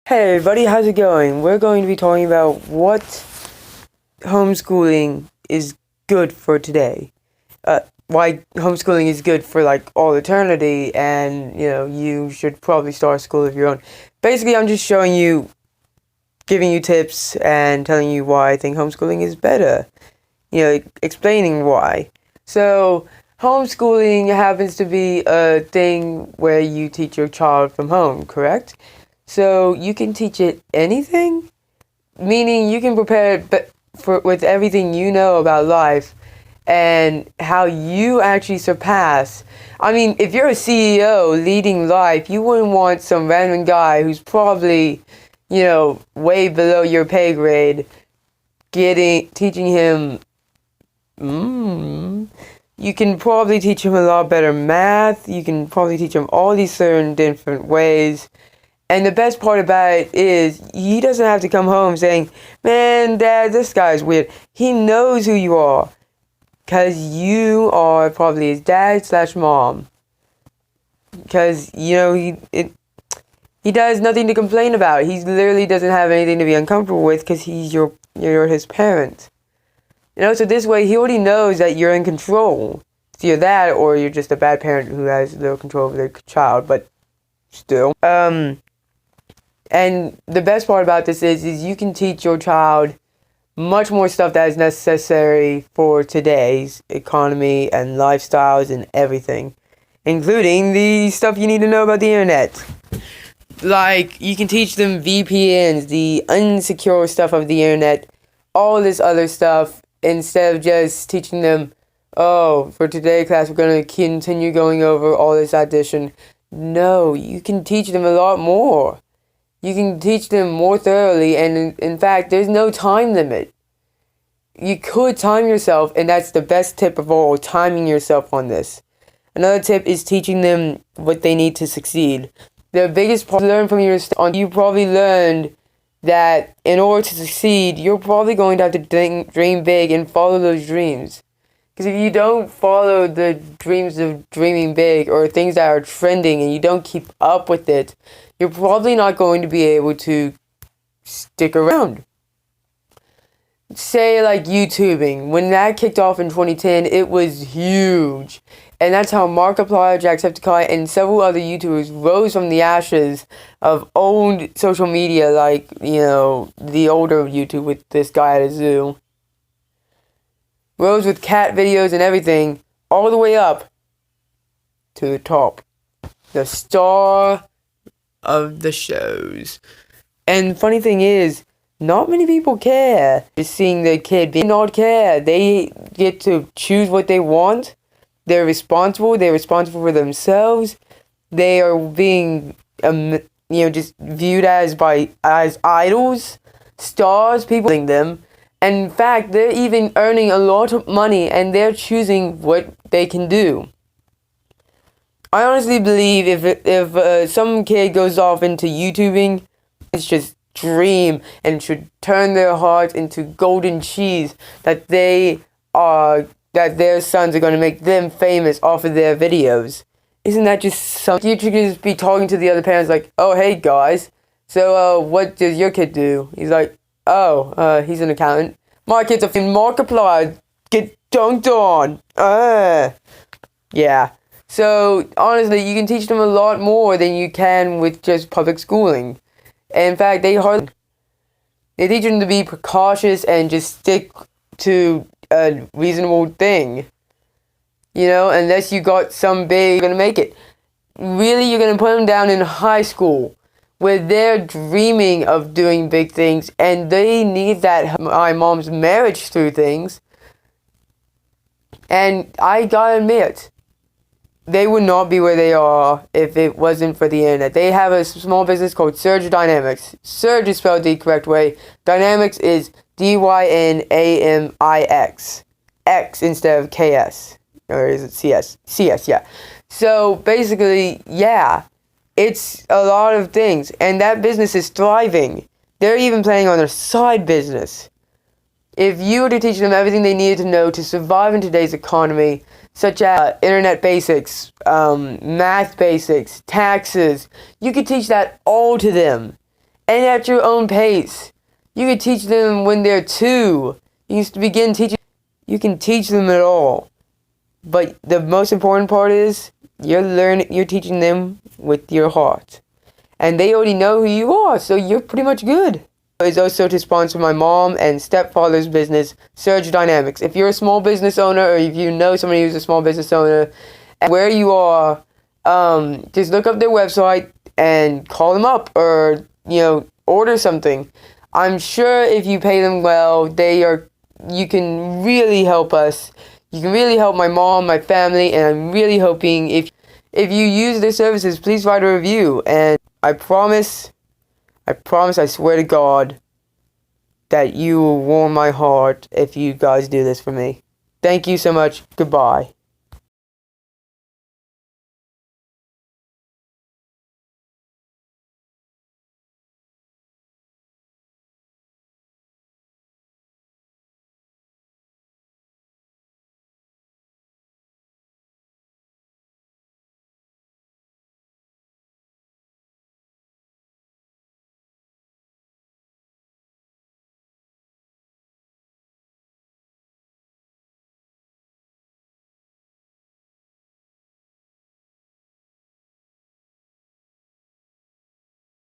Hey everybody, how's it going? We're going to be talking about what homeschooling is good for today. Why homeschooling is good for like all eternity, and you should probably start a school of your own. Basically, I'm just giving you tips and telling you why I think homeschooling is better. Explaining why. So, homeschooling happens to be a thing where you teach your child from home, correct? So you can teach it anything, meaning you can prepare it with everything you know about life and how you actually surpass. I mean, if you're a CEO leading life, you wouldn't want some random guy who's probably, way below your pay grade, teaching him. You can probably teach him a lot better math. You can probably teach him all these certain different ways. And the best part about it is he doesn't have to come home saying, "Man, Dad, this guy's weird." He knows who you are because you are probably his dad/mom. Because, he does nothing to complain about. He literally doesn't have anything to be uncomfortable with because you're his parent. So this way he already knows that you're in control. It's either that or you're just a bad parent who has little control over their child, but still. And the best part about this is you can teach your child much more stuff that is necessary for today's economy and lifestyles and everything, including the stuff you need to know about the internet. Like, you can teach them VPNs, the unsecure stuff of the internet, all this other stuff, instead of just teaching them, oh, for today's class we're going to continue going over all this addition. No, you can teach them a lot more. You can teach them more thoroughly, and in fact, there's no time limit. You could time yourself, and that's the best tip of all, timing yourself on this. Another tip is teaching them what they need to succeed. The biggest part to learn from you probably learned that in order to succeed, you're probably going to have to dream big and follow those dreams. Because if you don't follow the dreams of dreaming big or things that are trending and you don't keep up with it, you're probably not going to be able to stick around. Say like YouTubing. When that kicked off in 2010, it was huge. And that's how Markiplier, Jacksepticeye, and several other YouTubers rose from the ashes of old social media, like, the older YouTube with this guy at a zoo. Rose with cat videos and everything, all the way up to the top. The star of the shows. And funny thing is, not many people care. Just seeing the kid not care. They get to choose what they want. They're responsible for themselves. They are being just viewed as idols, stars, people them. And in fact, they're even earning a lot of money and they're choosing what they can do. I honestly believe if some kid goes off into YouTubing, it's just dream and should turn their hearts into golden cheese that their sons are going to make them famous off of their videos. Isn't that just something? You should just be talking to the other parents like, "Oh, hey guys, so what does your kid do?" He's like, "Oh, he's an accountant." "My kid's a Markiplier, get dunked on." Yeah. So, honestly, you can teach them a lot more than you can with just public schooling. In fact, they teach them to be precautious and just stick to a reasonable thing. Unless you got some big, you're going to make it. Really, you're going to put them down in high school where they're dreaming of doing big things and they need that my mom's marriage through things. And I gotta admit, they would not be where they are if it wasn't for the internet. They have a small business called Surge Dynamics. Surge is spelled the correct way. Dynamics is Dynamix. X instead of KS. Or is it CS? CS, yeah. So basically, yeah, it's a lot of things. And that business is thriving. They're even planning on their side business. If you were to teach them everything they needed to know to survive in today's economy, such as internet basics, math basics, taxes, you could teach that all to them. and at your own pace. You can teach them when they're 2. You can begin teaching. You can teach them it all. But the most important part is you're teaching them with your heart. And they already know who you are, so you're pretty much good. Is also to sponsor my mom and stepfather's business, Surge Dynamics. If you're a small business owner, or if you know somebody who's a small business owner, and where you are, just look up their website and call them up, or order something. I'm sure if you pay them well, you can really help us. You can really help my mom, my family, and I'm really hoping if you use their services, please write a review. And I promise, I swear to God, that you will warm my heart if you guys do this for me. Thank you so much. Goodbye.